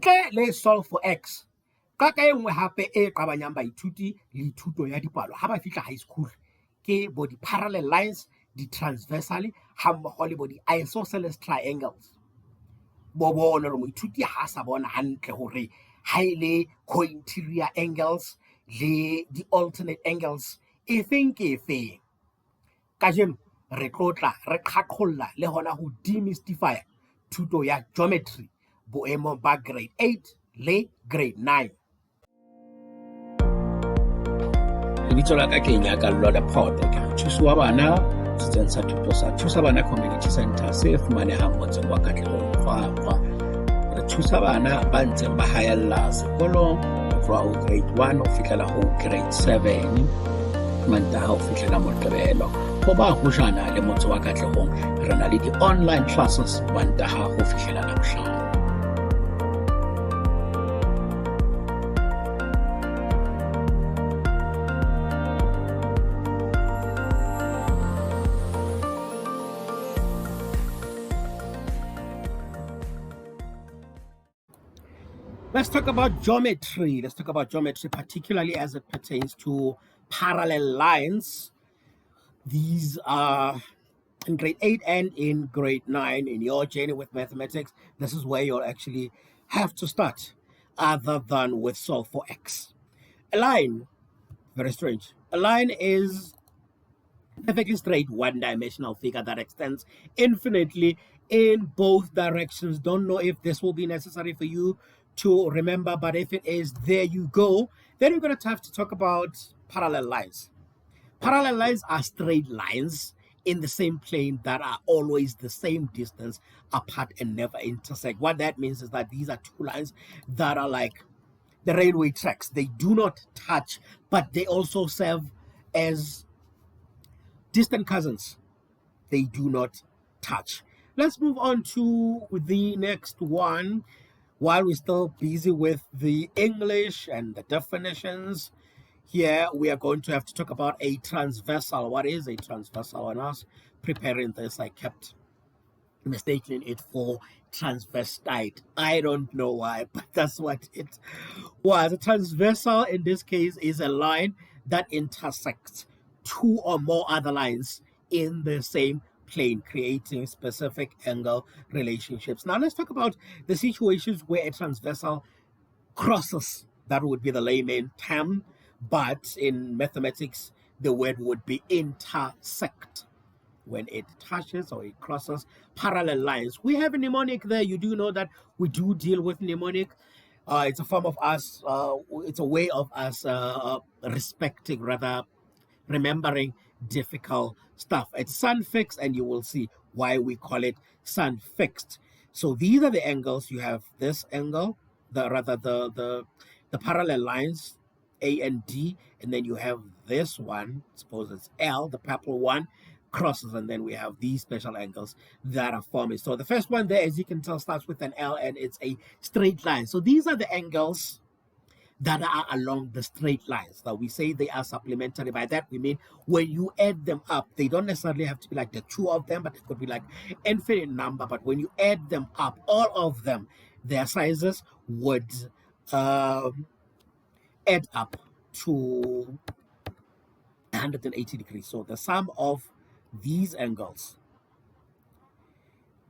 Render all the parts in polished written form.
ntle le solve for x ka ka engwe hape e qabanyang baithuti le thuto ya dipalo ha ba fihla high school ke bo di parallel lines, di transversal ha mmogo le bo di isosceles triangles. Bo bona re moithuti ha sa bona hantle hore ha ile co-interior angles le di alternate angles e feng ke feng. Ka jeno re tlotla re qhaqholla le hona ho demystify thuto ya geometry boemo ba grade 8 le grade 9. Lebitso la ka ke nyakallo.lephoto ke thuso wa bana setseng sa thuto sa thusa bana community center se fumanehang motseng wa Katlehong Qwaqwa. Re thusa bana ba ntseng ba haella sekolong ho tloha ho grade 1 ho fihlela ho grade 7 mantaha ho fihlela Moqebelo. Ho ba hojana le motse wa Katlehong re na le di-online classes mantaha ho fihlela Labohlano. Let's talk about geometry. Let's talk about geometry, particularly as it pertains to parallel lines. These are in grade 8 and in grade 9 in your journey with mathematics. This is where you'll actually have to start, other than with solve for x. A line, very strange. A line is a perfectly straight one-dimensional figure that extends infinitely in both directions. Don't know if this will be necessary for you to remember, but if it is, there you go. Then you're going to have to talk about parallel lines. Parallel lines are straight lines in the same plane that are always the same distance apart and never intersect. What that means is that these are two lines that are like the railway tracks. They do not touch, but they also serve as distant cousins. They do not touch. Let's move on to the next one. While we're still busy with the English and the definitions, here we are going to have to talk about a transversal. What is a transversal? When I was preparing this, I kept mistaking it for transvestite. I don't know why, but that's what it was. A transversal in this case is a line that intersects two or more other lines in the same plane, creating specific angle relationships. Now let's talk about the situations where a transversal crosses. That would be the layman term, but in mathematics the word would be intersect. When it touches or it crosses parallel lines. We have a mnemonic there. You do know that we do deal with mnemonic. It's a form of us, it's a way of us respecting, rather remembering difficult stuff. It's sun fixed, and you will see why we call it sun fixed. So these are the angles. You have this angle, the parallel lines A and D, and then you have this one, suppose it's L, the purple one, crosses, and then we have these special angles that are forming. So the first one there, as you can tell, starts with an L, and it's a straight line. So these are the angles that are along the straight lines. Now we say they are supplementary. By that we mean when you add them up, they don't necessarily have to be like the two of them, but it could be like infinite number. But when you add them up, all of them, their sizes would add up to 180 degrees. So the sum of these angles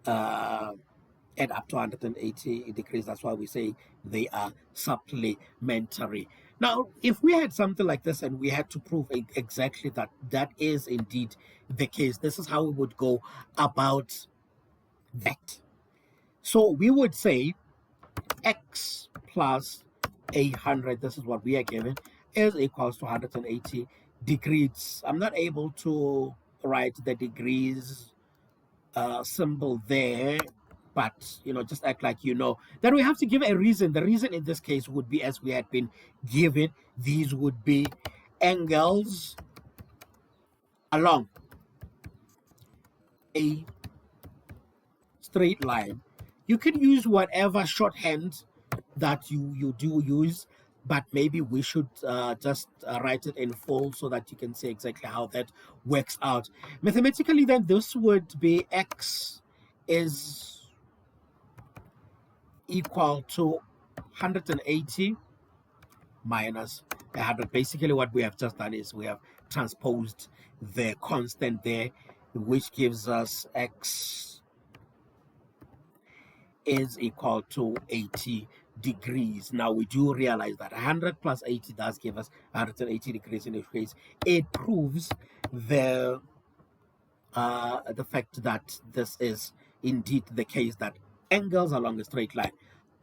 add up to 180 degrees. That's why we say they are supplementary. Now, if we had something like this and we had to prove exactly that that is indeed the case, this is how we would go about that. So we would say x plus 100, this is what we are given, is equals to 180 degrees. I'm not able to write the degrees symbol there, but just act like then we have to give a reason. The reason in this case would be, as we had been given, these would be angles along a straight line. You can use whatever shorthand that you do use, but maybe we should just write it in full so that you can see exactly how that works out. Mathematically, then, this would be x is equal to 180 minus 100. Basically, what we have just done is we have transposed the constant there, which gives us x is equal to 80 degrees. Now, we do realize that 100 plus 80 does give us 180 degrees in this case. It proves the fact that this is indeed the case, that angles along a straight line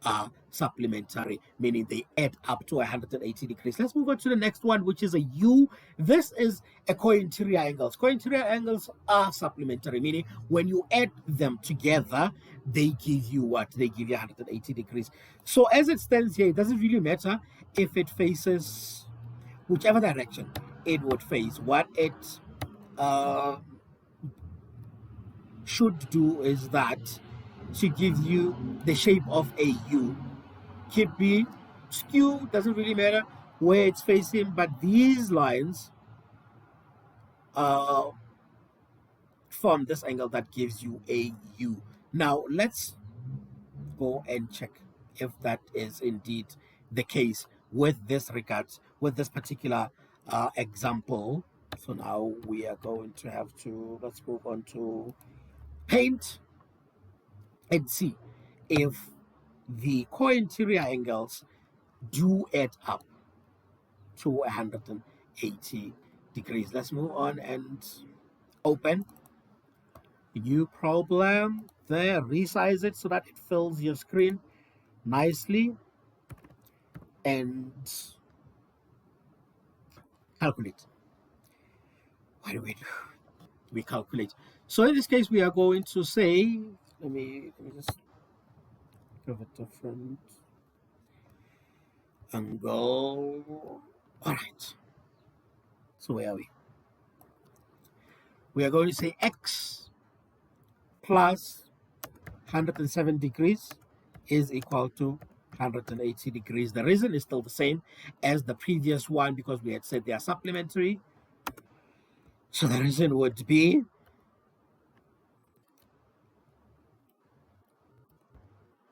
are supplementary, meaning they add up to 180 degrees. Let's move on to the next one, which is a U. This is a cointerior angles. Cointerior angles are supplementary, meaning when you add them together, they give you what? They give you 180 degrees. So as it stands here, it doesn't really matter if it faces whichever direction it would face. What it should do is that to give you the shape of a U. Could be skew, doesn't really matter where it's facing, but these lines form this angle that gives you a U. Now let's go and check if that is indeed the case with this regards, with this particular example. So now we are going to have to, let's move on to paint and see if the cointerior angles do add up to 180 degrees. Let's move on and open a new problem there, resize it so that it fills your screen nicely, and calculate. What do we do? We calculate. So in this case, we are going to say, let me just give a different angle. All right. So where are we? We are going to say x plus 107 degrees is equal to 180 degrees. The reason is still the same as the previous one because we had said they are supplementary. So the reason would be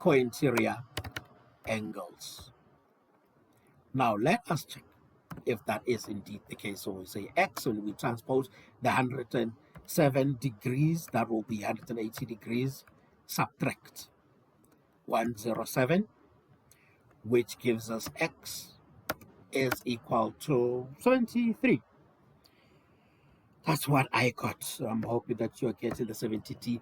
cointerior angles. Now let us check if that is indeed the case. So we say x, and we transpose the 107 degrees, that will be 180 degrees, subtract 107, which gives us x is equal to 73. That's what I got. So I'm hoping that you're getting the 73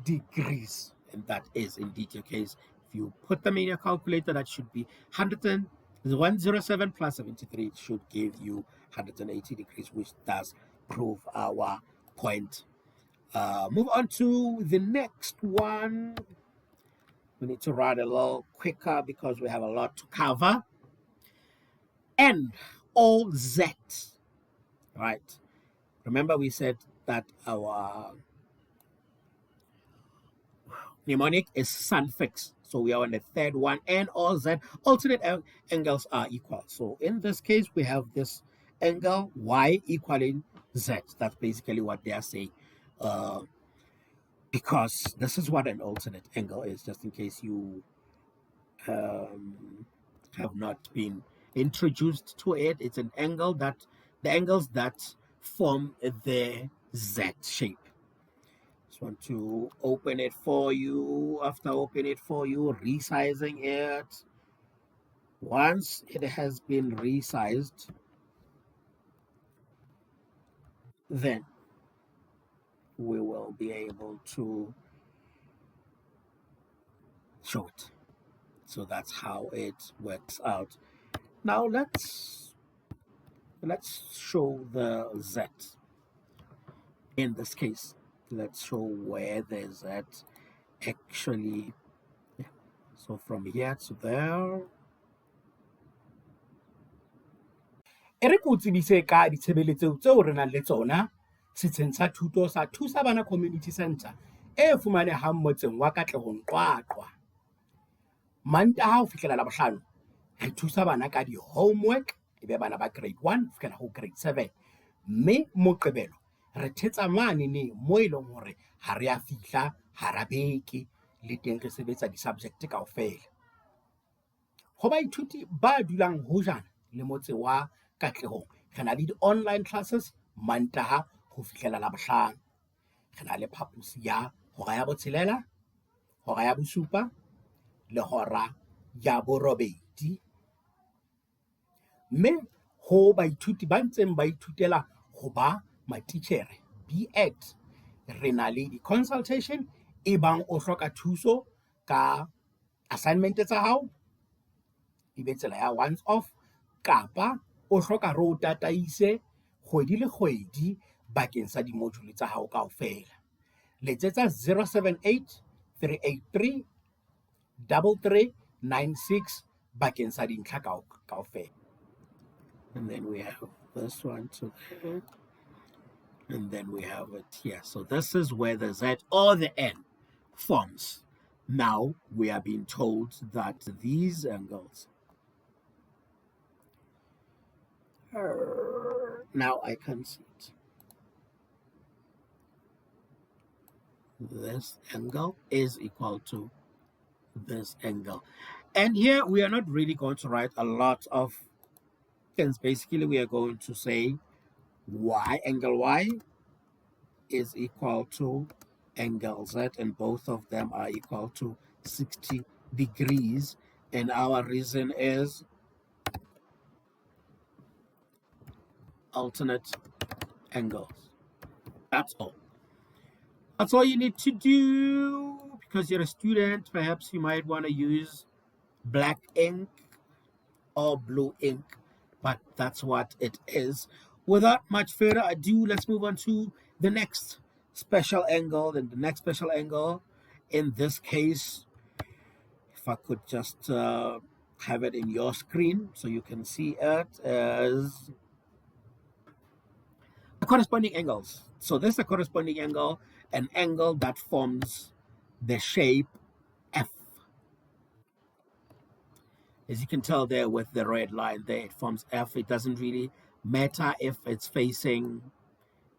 degrees, and that is indeed your case. If you put them in your calculator, that should be 107 plus 73 should give you 180 degrees, which does prove our point. Move on to the next one. We need to run a little quicker because we have a lot to cover. NOZ, right? Remember we said that our mnemonic is suffix. So we are on the third one, N or Z. Alternate angles are equal. So in this case, we have this angle Y equaling Z. That's basically what they are saying. Because this is what an alternate angle is, just in case you have not been introduced to it. It's an angle that, the angles that form the Z shape. Just want to open it for you. After opening it for you, resizing it. Once it has been resized, then we will be able to show it. So that's how it works out. Now let's show the Z. In this case, let's show where the Z actually, yeah. So from here to there. E re go tsebise ka ditshebeletso tseo re nang le tsona setsheng sa thuto sa Thusa Bana Community Center e fumanehang motseng wa Katlehong Qwaqwa. Mantaha ho fihlela Labohlano re thusa bana ka di-homework, ebe bana ba grade 1 fihlela ho grade 7. Mme Moqebelo re thetsa mane ne mo e leng hore ha re a fihla hara beke le teng re sebetsa di-subject kaofela. Ho baithuti ba dulang hojana le motse wa Katlehong, re na le di-online classes Mantaha ho fihlela Labohlano. Re na le phaposi ya hora ya botshelela, hora ya bosupa le hora ya borobedi. Mme ho baithuti ba ntseng ba ithutela ho ba matitjhere, B.Ed, re na le di-consultation e bang o hloka thuso ka assignment tsa hao, ebe tsela ya once off, kapa o hloka re o tataise kgwedi le kgwedi bakeng sa dimodule tsa hao kaofela. Letsetsa 078 383 3396 bakeng sa dintlha kaofela. And then we have this one to there. And then we have it here. So this is where the Z or the N forms. Now we are being told that these angles, now I can see it. This angle is equal to this angle. And here we are not really going to write a lot of things. Basically, we are going to say angle Y is equal to angle Z, and both of them are equal to 60 degrees. And our reason is alternate angles. That's all. That's all you need to do. Because you're a student, perhaps you might want to use black ink or blue ink, but that's what it is. Without much further ado, let's move on to the next special angle. And the next special angle, in this case, if I could just have it in your screen so you can see it, as the corresponding angles. So this is the corresponding angle, an angle that forms the shape F. As you can tell there with the red line there, it forms F. It doesn't really matter if it's facing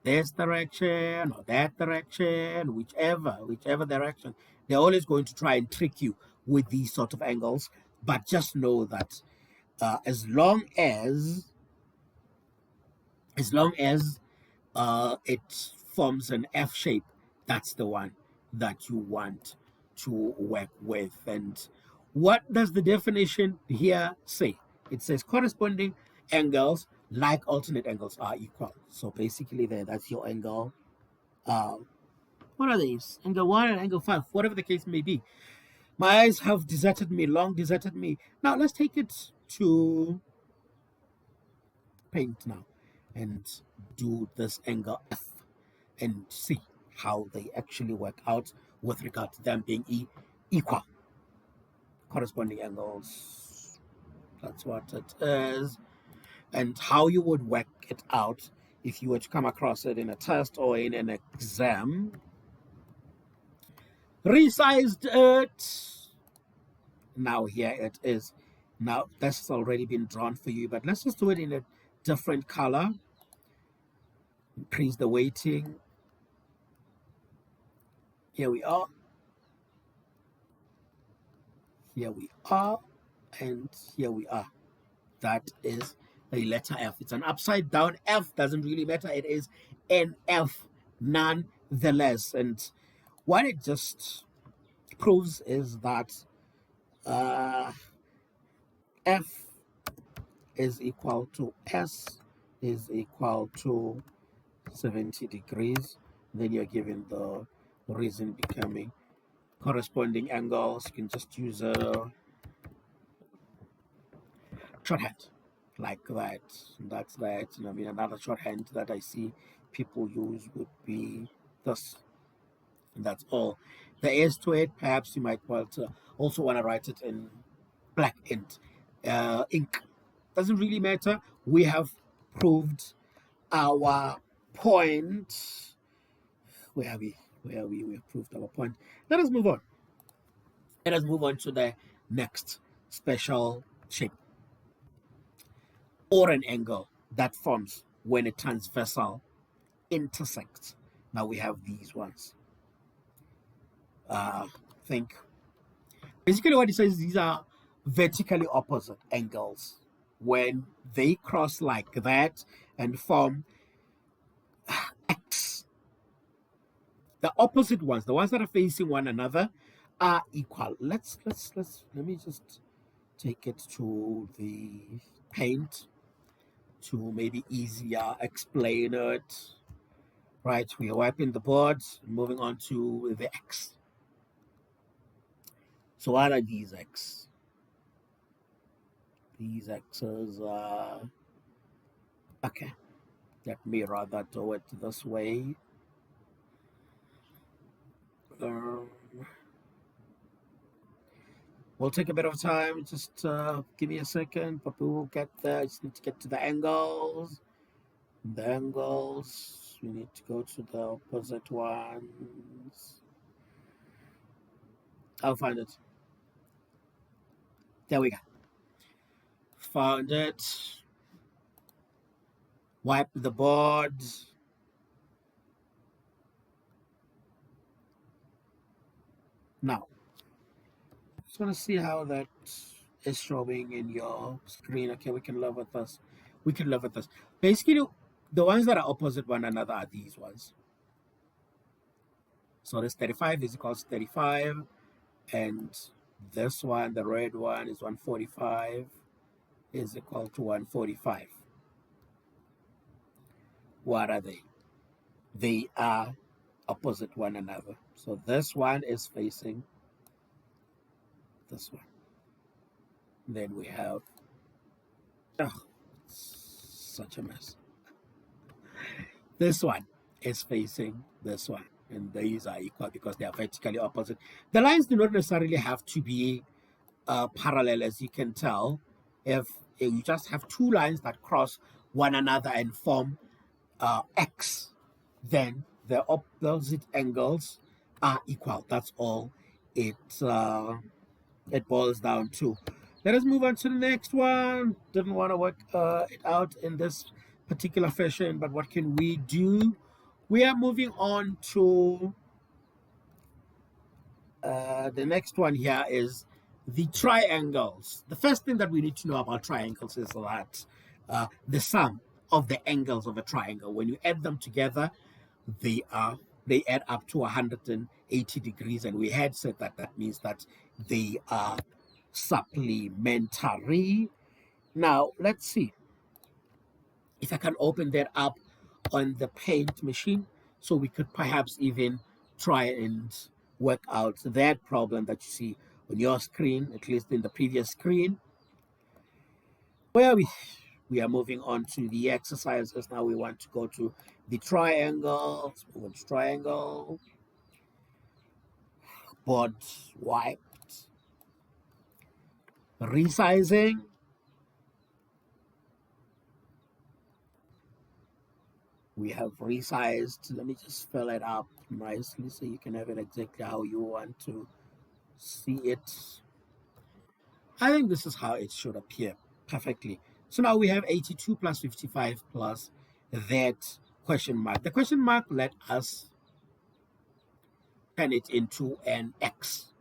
this direction or that direction, whichever direction. They're always going to try and trick you with these sort of angles. But just know that as long as it forms an F shape, that's the one that you want to work with. And what does the definition here say? It says corresponding angles like alternate angles are equal. So basically that's your angle. What are these? Angle 1 and angle 5, whatever the case may be. My eyes have deserted me, long deserted me. Now let's take it to paint now and do this angle F and see how they actually work out with regard to them being equal. Corresponding angles, that's what it is. And how you would work it out if you were to come across it in a test or in an exam. Resized it. Now here it is. Now this has already been drawn for you, but let's just do it in a different color. Increase the weighting. Here we are. Here we are. And here we are. That is a letter F. It's an upside down F. Doesn't really matter. It is an F nonetheless. And what it just proves is that F is equal to S is equal to 70 degrees. Then you're given the reason becoming corresponding angles. You can just use a shorthand like that. That's that. I mean, another shorthand that I see people use would be this. And that's all there is to it. Perhaps you might also want to write it in black ink. Doesn't really matter. We have proved our point. Where are we? We have proved our point. Let us move on. Let us move on to the next special shape, or an angle that forms when a transversal intersects. Now we have these ones. Think basically what it says, these are vertically opposite angles. When they cross like that and form X, the opposite ones, the ones that are facing one another, are equal. Let me just take it to the paint to maybe easier explain it. Right, we are wiping the board, moving on to the X. So what are these X? These X's are, okay, let me rather do it this way. We'll take a bit of time, just give me a second, but we will get there. I just need to get to the angles. The angles, we need to go to the opposite ones. I'll find it. There we go. Found it. Wipe the board. Now, just want to see how that is showing in your screen. Okay, we can live with this. We can live with this. Basically, the ones that are opposite one another are these ones. So this 35 is equals to 35, and this one, the red one, is 145, is equal to 145. What are they? They are opposite one another. So this one is facing this one. Then we have, oh, such a mess. This one is facing this one, and these are equal because they are vertically opposite. The lines do not necessarily have to be parallel, as you can tell. If you just have two lines that cross one another and form X, then the opposite angles are equal. That's all it boils down to. Let us move on to the next one. Didn't want to work it out in this particular fashion, but what can we do? We are moving on to the next one here is the triangles. The first thing that we need to know about triangles is that the sum of the angles of a triangle, when you add them together, they add up to 180 degrees, and we had said that that means that they are supplementary. Now let's see if I can open that up on the paint machine, so we could perhaps even try and work out that problem that you see on your screen, at least in the previous screen, where we are moving on to the exercises. Now we want to go to the triangle. Let's move on to triangle. Board wiped. Resizing. We have resized. Let me just fill it up nicely so you can have it exactly how you want to see it. I think this is how it should appear perfectly. So now we have 82 plus 55 plus that question mark. The question mark let us turn it into an X.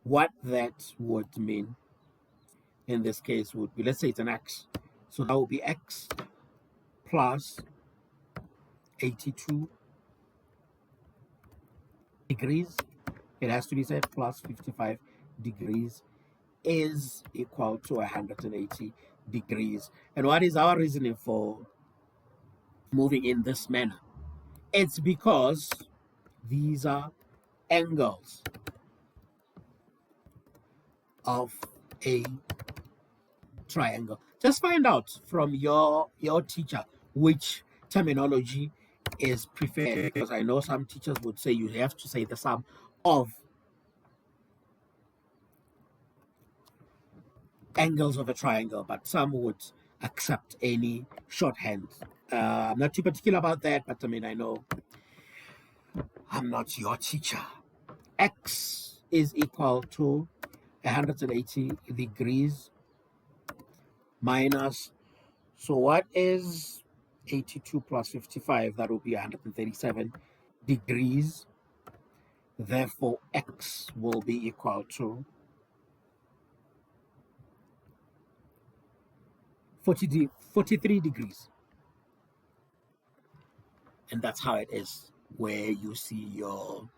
What that would mean in this case would be, let's say it's an X. So that would be X plus 82 degrees. It has to be said plus 55 degrees is equal to 180 degrees. And what is our reasoning for moving in this manner? It's because these are angles of a triangle. Just find out from your teacher which terminology is preferred, because I know some teachers would say you have to say the sum of angles of a triangle, but some would accept any shorthand. I'm not too particular about that, but I mean, I know I'm not your teacher. X is equal to 180 degrees minus, so what is 82 plus 55? That will be 137 degrees. Therefore, X will be equal to 43 degrees. And that's how it is, where you see your,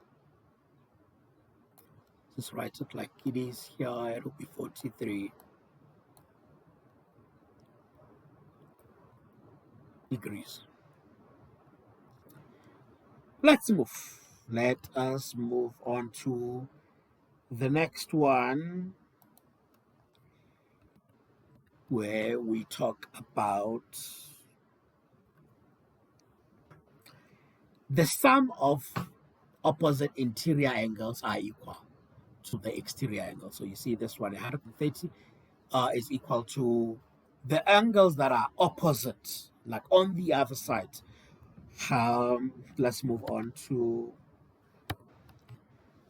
just write it like it is here, it'll be 43 degrees. Let us move on to the next one, where we talk about the sum of opposite interior angles are equal to the exterior angle. So you see this one, 130 is equal to the angles that are opposite, like on the other side. Let's move on to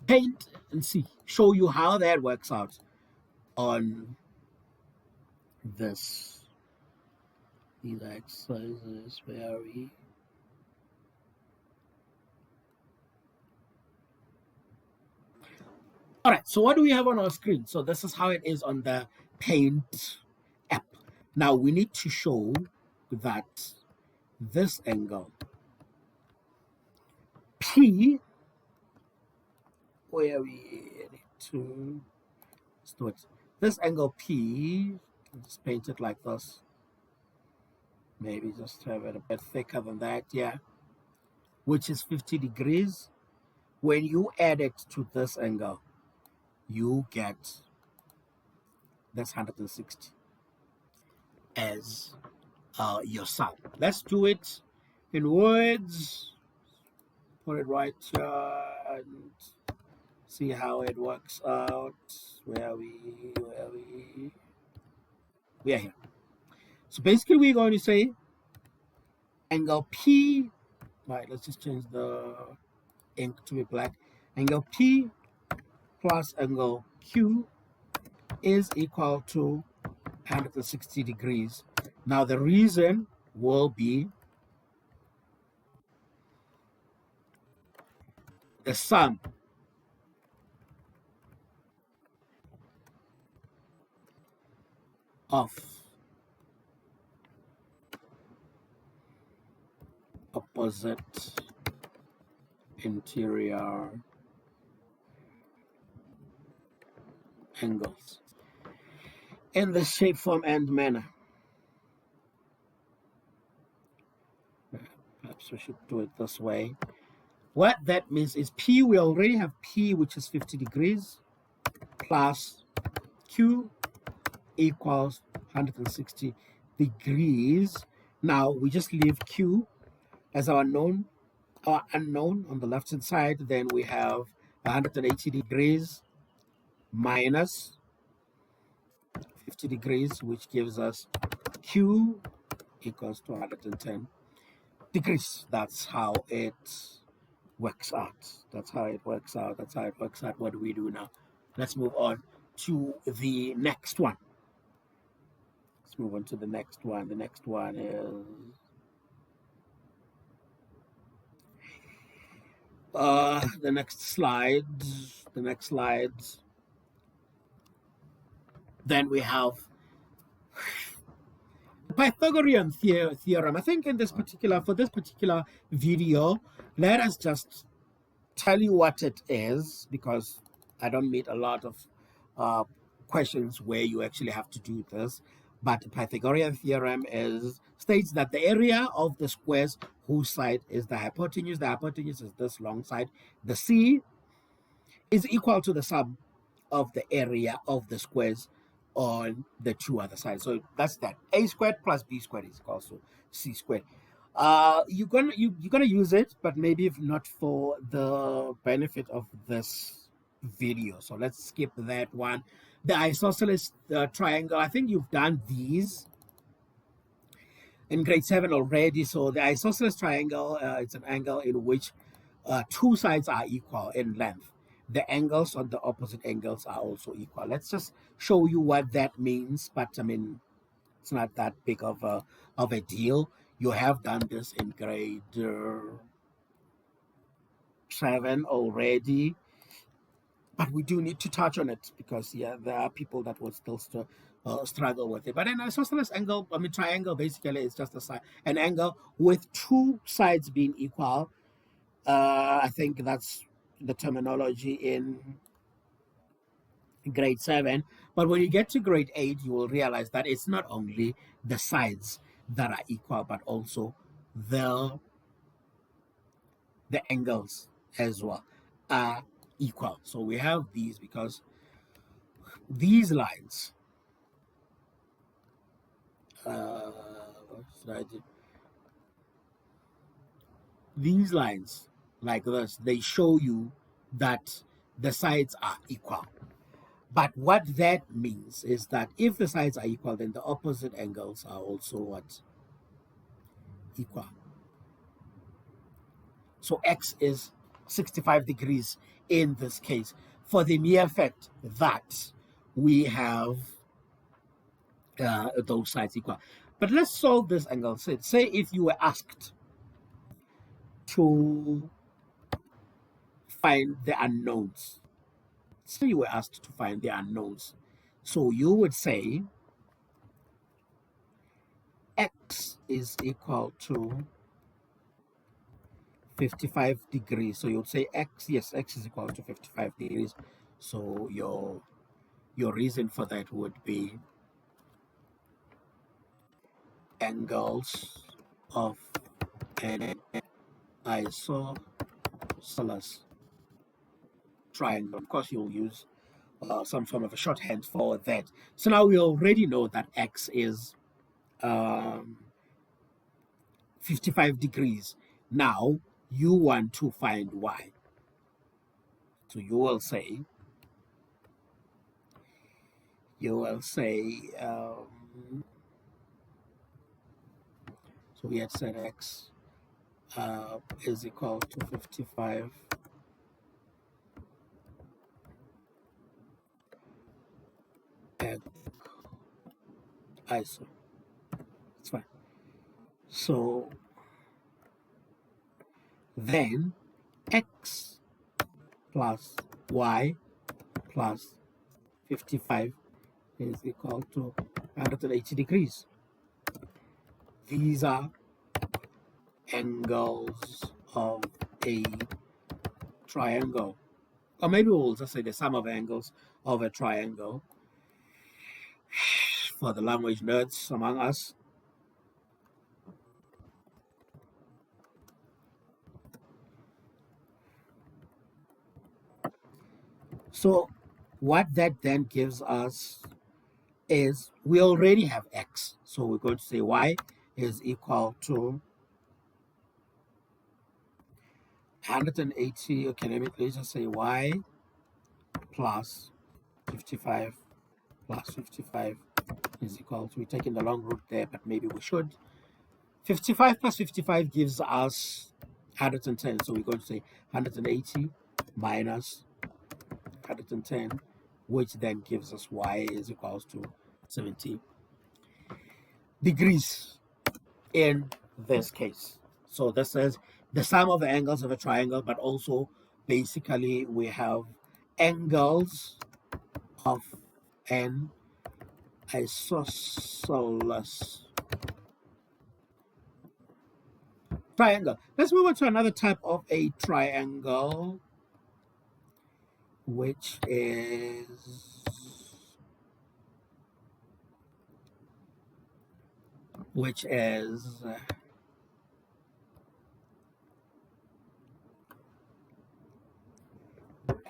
paint and show you how that works out on this. These exercises vary. All right, so what do we have on our screen? So this is how it is on the Paint app. Now we need to show that this angle P, where we need to start, this angle P, just paint it like this. Maybe just have it a bit thicker than that, yeah, which is 50 degrees. When you add it to this angle, you get this 160 as your sum. Let's do it in words. Put it right here and see how it works out. Where are we are here. So basically we're going to say angle P, right, let's just change the ink to be black. Angle P plus angle Q is equal to 160 degrees. Now the reason will be the sum of opposite interior angles in the shape, form, and manner. Perhaps we should do it this way. What that means is P, we already have P, which is 50 degrees, plus Q equals 160 degrees. Now we just leave Q as our unknown on the left hand side. Then we have 180 degrees minus 50 degrees, which gives us Q equals to 110 degrees. That's how it works out. That's how it works out. What do we do now? Let's move on to the next one. Let's move on to the next one. The next one is the next slide. Then we have the Pythagorean theorem. I think for this particular video, let us just tell you what it is, because I don't meet a lot of questions where you actually have to do this. But the Pythagorean theorem states that the area of the squares whose side is the hypotenuse is this long side, the C, is equal to the sum of the area of the squares on the two other sides. So that's that. A squared plus B squared is equal to C squared. You're gonna use it, but maybe if not for the benefit of this video. So let's skip that one. The isosceles triangle, I think you've done these in grade 7 already. So the isosceles triangle, it's an angle in which two sides are equal in length. The angles on the opposite angles are also equal. Let's just show you what that means, but I mean, it's not that big of a deal. You have done this in grade 7 already. but we do need to touch on it because there are people that will still struggle with it. But an isosceles angle, triangle, basically is just an angle with two sides being equal. I think that's the terminology in grade 7. But when you get to grade 8, you will realize that it's not only the sides that are equal, but also the angles as well are equal. So we have these because these lines, what should I do? These lines like this, they show you that the sides are equal. But what that means is that if the sides are equal, then the opposite angles are also what? Equal. So x is 65 degrees in this case for the mere fact that we have those sides equal. But let's solve this angle. Say if you were asked to find the unknowns. Say you were asked to find the unknowns. So you would say x is equal to 55 degrees. So you'd say x is equal to 55 degrees. So your reason for that would be angles of an isosceles triangle. Of course, you'll use some form of a shorthand for that. So now we already know that x is 55 degrees. Now you want to find y. So you will say, so we had said x is equal to 55 and iso. It's fine. So then x plus y plus 55 is equal to 180 degrees. These are angles of a triangle. Or maybe we'll just say the sum of angles of a triangle for the language nerds among us. So what that then gives us is we already have x. So we're going to say y is equal to 180. Okay, let's just say y plus 55 plus 55 is equal to, we're taking the long route there, but maybe we should. 55 plus 55 gives us 110. So we're going to say 180 minus 110, which then gives us y is equals to 70 degrees in this case. So this is the sum of the angles of a triangle, but also basically we have angles of an isosceles triangle. Let's move on to another type of a triangle, which is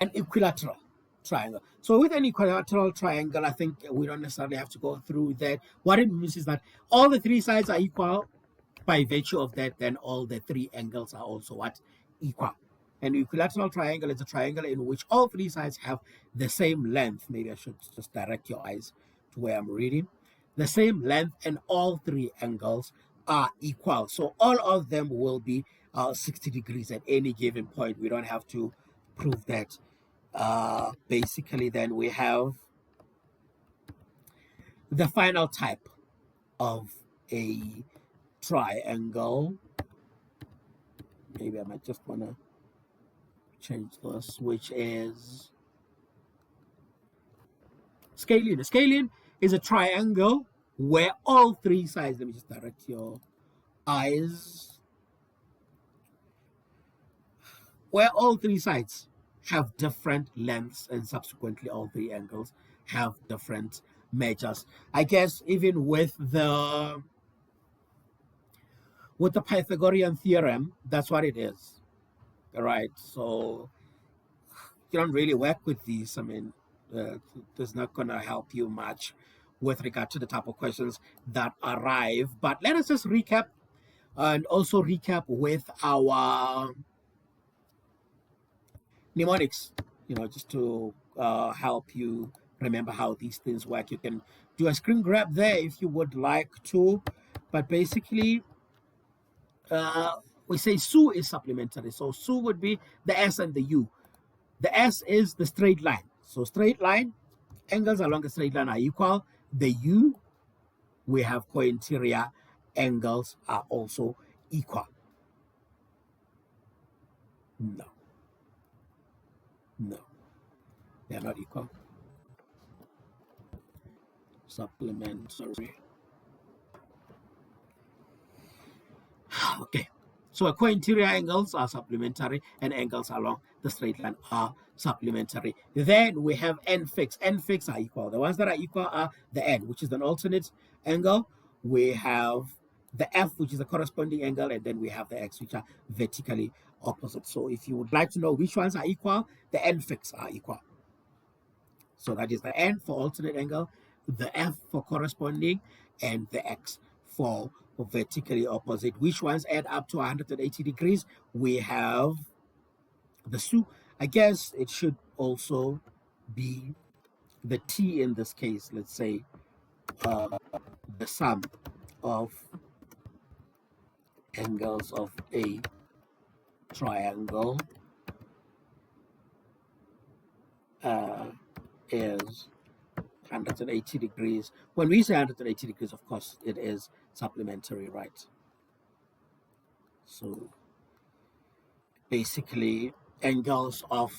an equilateral triangle. So with an equilateral triangle, I think we don't necessarily have to go through that. What it means is that all the three sides are equal. By virtue of that, then all the three angles are also what? Equal. An equilateral triangle is a triangle in which all three sides have the same length. Maybe I should just direct your eyes to where I'm reading. The same length, and all three angles are equal. So all of them will be 60 degrees at any given point. We don't have to prove that. Basically, then we have the final type of a triangle. Maybe I might just want to change this, which is scalene. A scalene is a triangle where all three sides, let me just direct your eyes, where all three sides have different lengths and subsequently all three angles have different measures. I guess even with the Pythagorean theorem, that's what it is. All right. So you don't really work with these. I mean, it's not going to help you much with regard to the type of questions that arrive. But let us just recap and also recap with our mnemonics, just to help you remember how these things work. You can do a screen grab there if you would like to. But basically, we say SU is supplementary. So SU would be the S and the U. The S is the straight line. So straight line, angles along a straight line are equal. The U, we have co-interior angles are also equal. No, they're not equal. Supplementary. Okay. So co-interior angles are supplementary and angles along the straight line are supplementary. Then we have n fixed. N fixed are equal. The ones that are equal are the n, which is an alternate angle. We have the f, which is a corresponding angle, and then we have the x, which are vertically opposite. So if you would like to know which ones are equal, the n fixed are equal. So that is the n for alternate angle, the f for corresponding, and the x for vertically opposite. Which ones add up to 180 degrees? We have the SU. I guess it should also be the T in this case. Let's say the sum of angles of a triangle is 180 degrees. When we say 180 degrees, of course, it is supplementary, right? So basically, angles of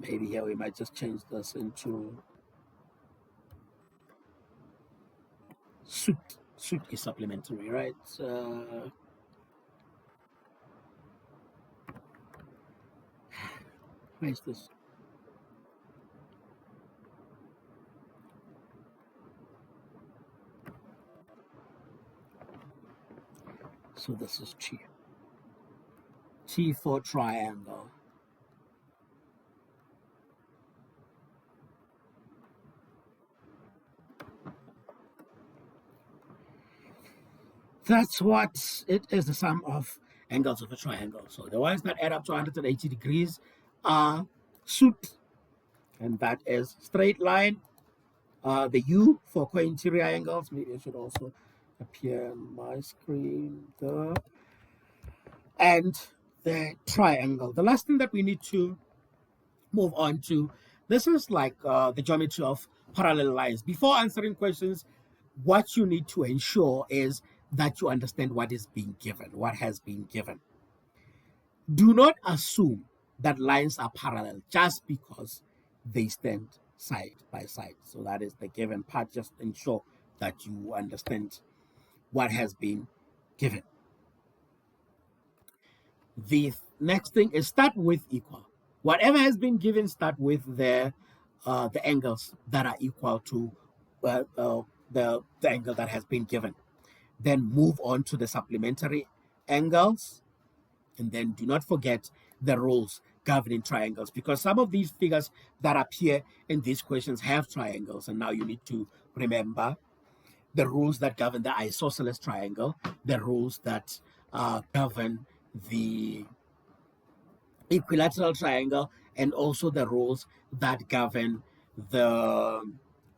maybe here we might just change this into suit. Suit is supplementary, right? Where is this? So this is T. T for triangle. That's what it is, the sum of angles of a triangle. So the ones that add up to 180 degrees are suit, and that is straight line. The U for co-interior angles, maybe it should also appear on my screen there. And the triangle. The last thing that we need to move on to, this is like the geometry of parallel lines. Before answering questions, what you need to ensure is that you understand what is being given, what has been given. Do not assume that lines are parallel just because they stand side by side. So that is the given part. Just ensure that you understand what has been given. The next thing is start with equal. Whatever has been given, start with the angles that are equal to the angle that has been given. Then move on to the supplementary angles, and then do not forget the rules governing triangles, because some of these figures that appear in these questions have triangles, and now you need to remember the rules that govern the isosceles triangle, the rules that govern the equilateral triangle, and also the rules that govern the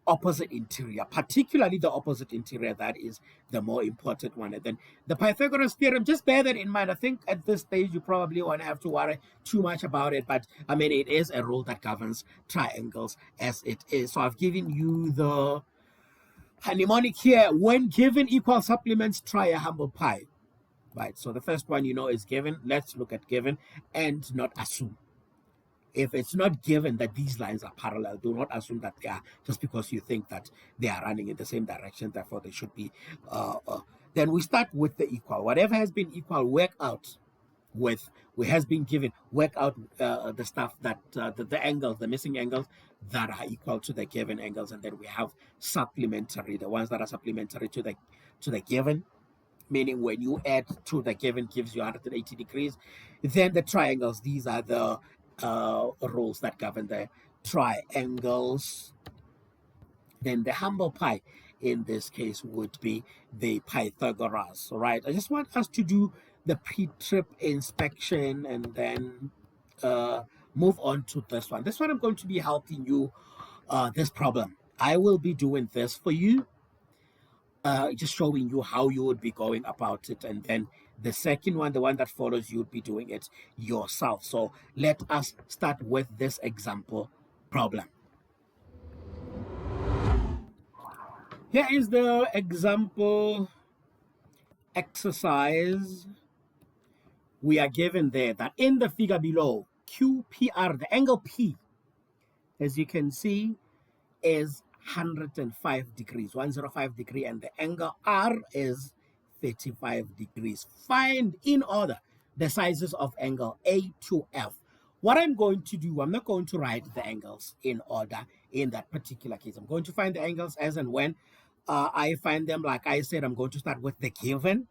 opposite interior, particularly the opposite interior. That is the more important one. And then the Pythagorean theorem, just bear that in mind. I think at this stage you probably won't have to worry too much about it, but I mean, it is a rule that governs triangles as it is. So I've given you the mnemonic here. When given equal supplements, try a humble pie. Right, so the first one is given. Let's look at given and not assume. if it's not given that these lines are parallel, do not assume that they are just because you think that they are running in the same direction, therefore they should be. Then we start with the equal. Whatever has been equal, work out with what has been given, work out the stuff that the angles, the missing angles that are equal to the given angles, and then we have supplementary, the ones that are supplementary to the given, meaning when you add to the given gives you 180 degrees. Then the triangles, these are the rules that govern the triangles. Then the humble pi in this case would be the Pythagoras. All right, I just want us to do the pre-trip inspection and then move on to this one. This one I'm going to be helping you this problem. I will be doing this for you, just showing you how you would be going about it, and then the second one, the one that follows, you would be doing it yourself. So let us start with this example problem. Here is the example exercise. We are given there that in the figure below, QPR, the angle P, as you can see, is 105 degrees, 105 degree, and the angle R is 35 degrees. Find in order the sizes of angle A to F. What I'm going to do, I'm not going to write the angles in order in that particular case. I'm going to find the angles as and when I find them. Like I said, I'm going to start with the given.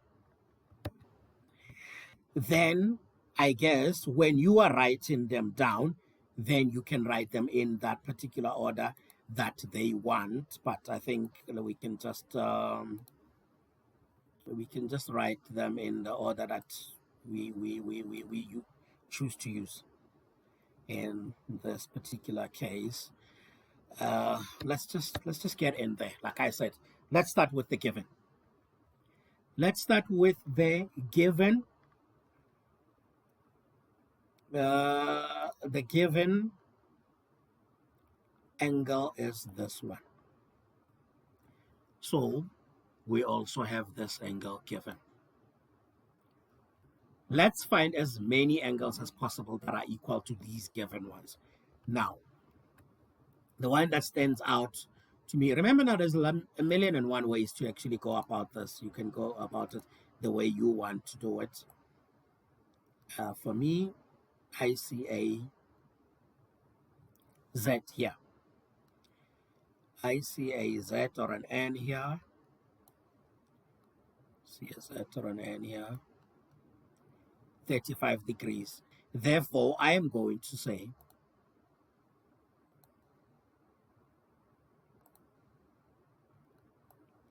Then I guess when you are writing them down, then you can write them in that particular order that they want. But I think we can just write them in the order that you choose to use in this particular case. Let's just get in there. Like I said, let's start with the given. Let's start with the given. The given angle is this one. So we also have this angle given. Let's find as many angles as possible that are equal to these given ones. Now, the one that stands out to me, remember now there's a million and one ways to actually go about this. You can go about it the way you want to do it. For me, I see a Z here. I see a Z or an N here. See a Z or an N here. 35 degrees. Therefore, I am going to say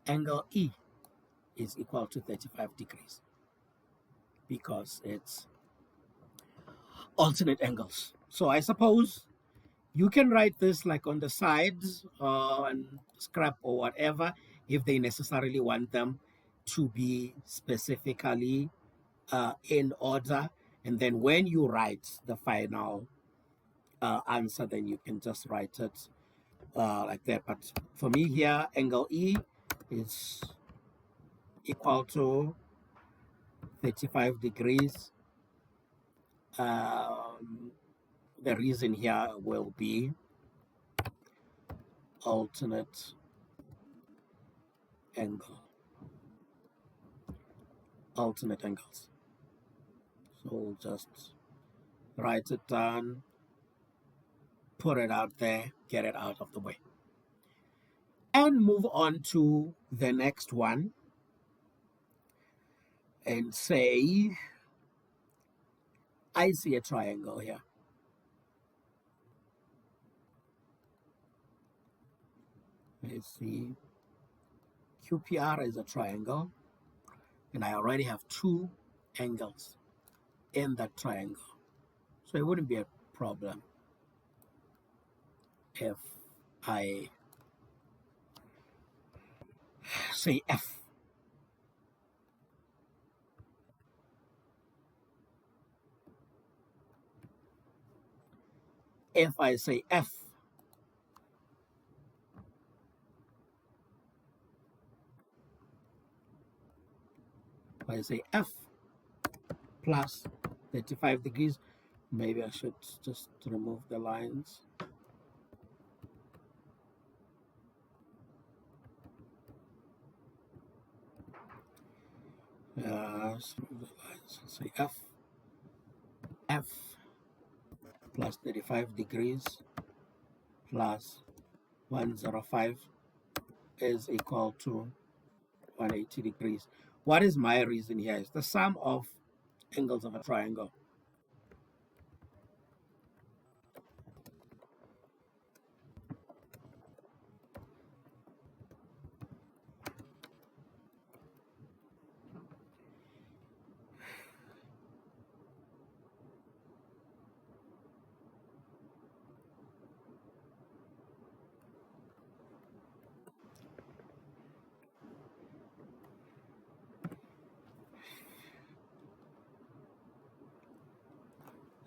angle E is equal to 35 degrees because it's alternate angles. So I suppose you can write this like on the sides and scrap or whatever if they necessarily want them to be specifically in order. And then when you write the final answer, then you can just write it like that. But for me here, angle E is equal to 35 degrees. The reason here will be alternate angle. Alternate angles. So we'll just write it down, put it out there, get it out of the way. And move on to the next one and say, I see a triangle here. Let's see. QPR is a triangle, and I already have two angles in that triangle. So it wouldn't be a problem if I say F. If I say F, I say F plus 35 degrees, Maybe I should just remove the lines. Let's remove the lines. Let's say F plus 35 degrees plus 105 is equal to 180 degrees. What is my reason here? It's the sum of angles of a triangle.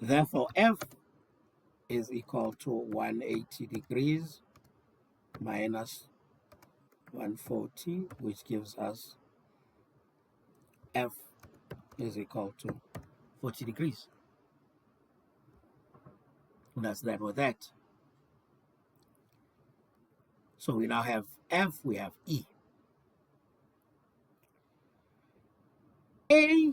Therefore, F is equal to 180 degrees minus 140, which gives us F is equal to 40 degrees. And that's that with that. So we now have F, we have E. A,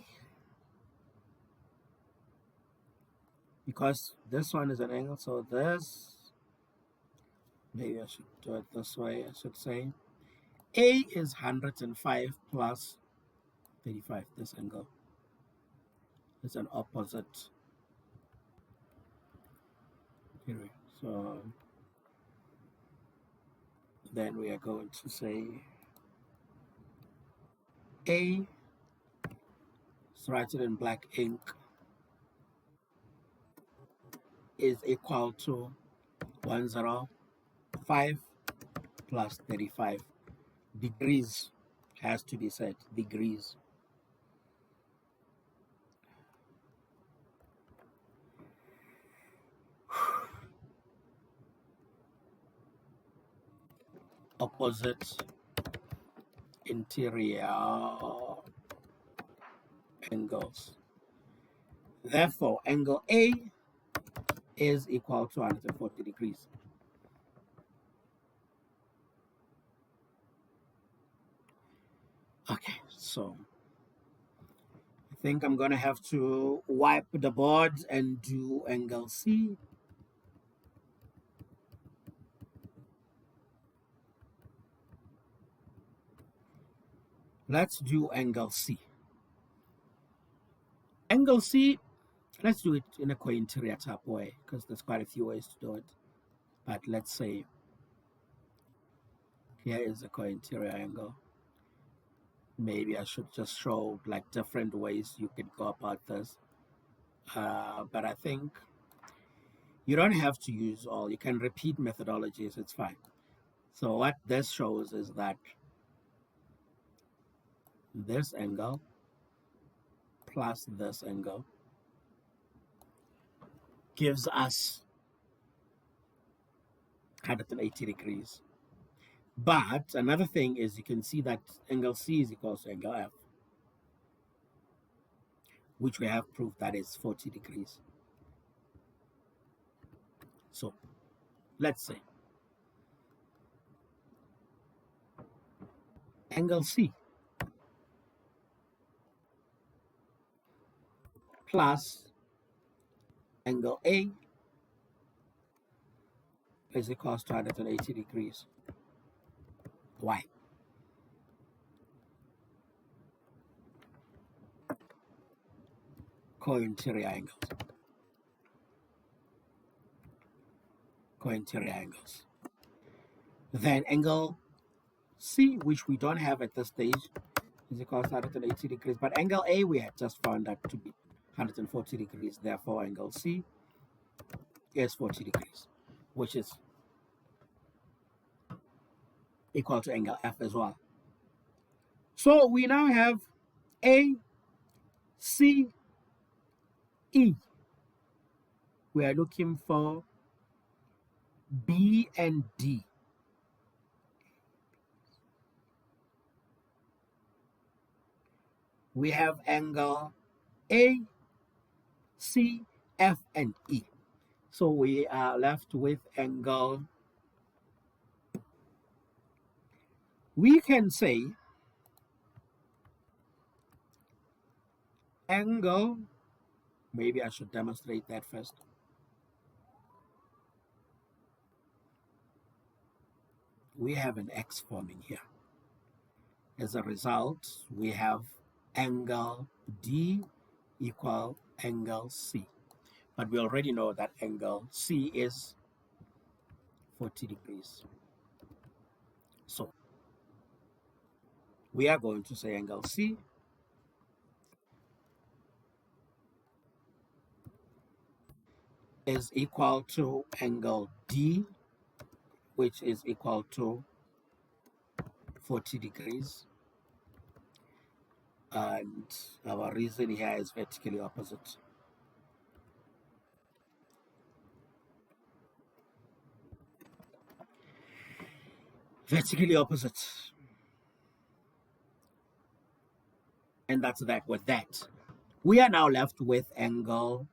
because this one is an angle, so this, maybe I should do it this way, I should say. A is 105 plus 35, this angle is an opposite. Here, so then we are going to say A, let's write it in black ink, is equal to 105 plus 35. Degrees has to be said, degrees. Opposite interior angles. Therefore, angle A is equal to 140 degrees. Okay, so I think I'm going to have to wipe the board and do angle C. Let's do angle C. Angle C, let's do it in a co-interior type way because there's quite a few ways to do it. But let's say here is a co-interior angle. Maybe I should just show like different ways you could go about this. But I think you don't have to use all. You can repeat methodologies. It's fine. So what this shows is that this angle plus this angle gives us 180 degrees. But another thing is you can see that angle C is equal to angle F, which we have proved that is 40 degrees. So let's say angle C plus angle A is equal to 180 degrees. Why? Co-interior angles. Co-interior angles. Then angle C, which we don't have at this stage, is equal to 180 degrees. But angle A, we had just found that to be 140 degrees. Therefore, angle C is 40 degrees, which is equal to angle F as well. So we now have A, C, E. We are looking for B and D. We have angle A, C, F and E. So we are left with angle. We can say angle, maybe I should demonstrate that first. We have an X forming here. As a result, we have angle D equal angle C. But we already know that angle C is 40 degrees. So we are going to say angle C is equal to angle D, which is equal to 40 degrees. And our reason here is vertically opposite. Vertically opposite. And that's that with that. We are now left with angle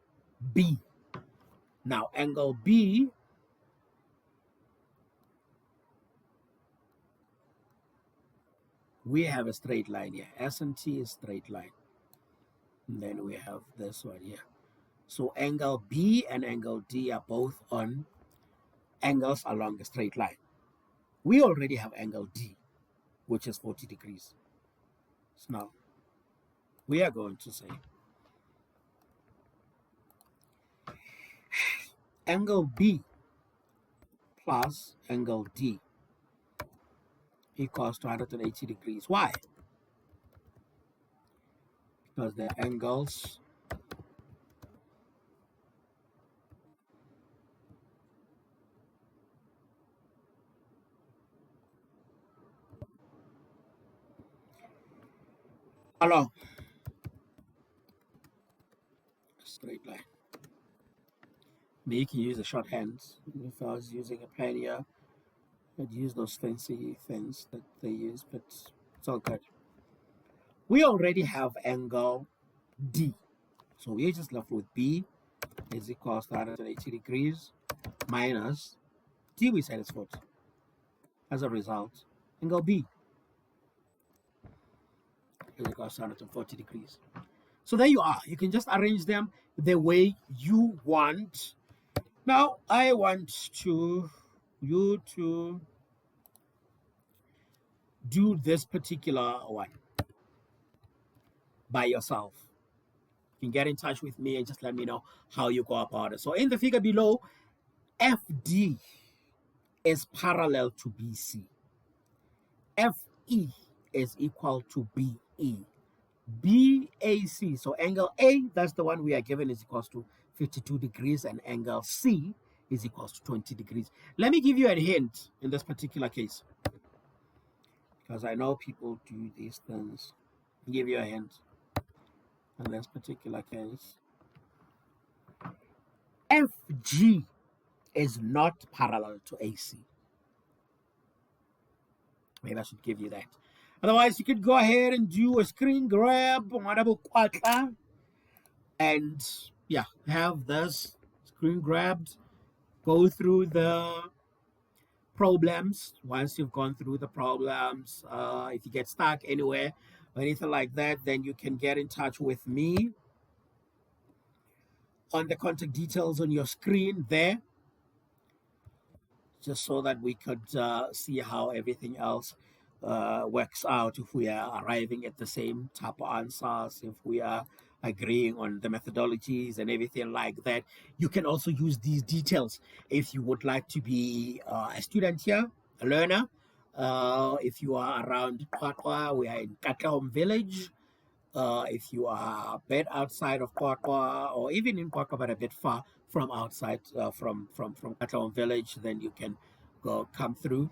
B. Now, angle B we have a straight line here. S and T is straight line. And then we have this one here. So angle B and angle D are both on angles along a straight line. We already have angle D, which is 40 degrees. So now we are going to say angle B plus angle D equals to 180 degrees. Why? Because the angles along a straight line. Maybe you can use the shorthands. If I was using a pen here, I'd use those fancy things that they use, but it's all good. We already have angle D. So we're just left with B is equals to 180 degrees minus D, we said is 40. As a result, angle B is equals to 140 degrees. So there you are. You can just arrange them the way you want. Now, I want you to do this particular one by yourself. You can get in touch with me and just let me know how you go about it. So in the figure below, FD is parallel to BC. FE is equal to BE. BAC, so angle A, that's the one we are given, is equals to 52 degrees, and angle C is equals to 20 degrees. Let me give you a hint in this particular case, because I know people do these things. I'll give you a hint in this particular case. FG is not parallel to AC. Maybe I should give you that. Otherwise, you could go ahead and do a screen grab and yeah, have this screen grabbed. Go through the problems. Once you've gone through the problems, if you get stuck anywhere or anything like that, then you can get in touch with me on the contact details on your screen there, just so that we could see how everything else works out, if we are arriving at the same type of answers, if we are agreeing on the methodologies and everything like that. You can also use these details if you would like to be a student here, a learner. If you are around Kwakwa, we are in Katlehong Village. If you are a bit outside of Kwakwa, or even in Kwakwa but a bit far from outside, from Katlehong Village, then you can come through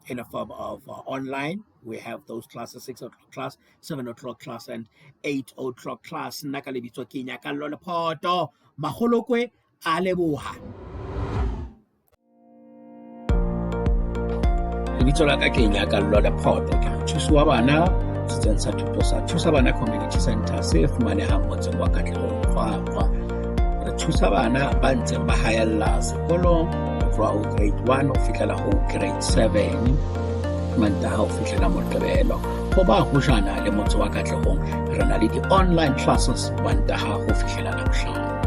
in a form of online. We have those classes: 6 o'clock class, 7 o'clock class, and 8 o'clock class. Nyakallo.lephoto. Maholokwe aleboha. Lebitso la ka ke nyakallo.lephoto. Ke thuso wa bana setseng sa thuto sa thusa bana community center se fumanehang motseng wa Katlehong. re thusa bana ba ntseng ba haella sekolong go tloha ho grade 1 ho fihlela ho grade 7 mantaha ho fihlela Moqebelo. Ho ba hojana le motse wa Katlehong re na le di-online classes mantaha ho fihlela Labohlano.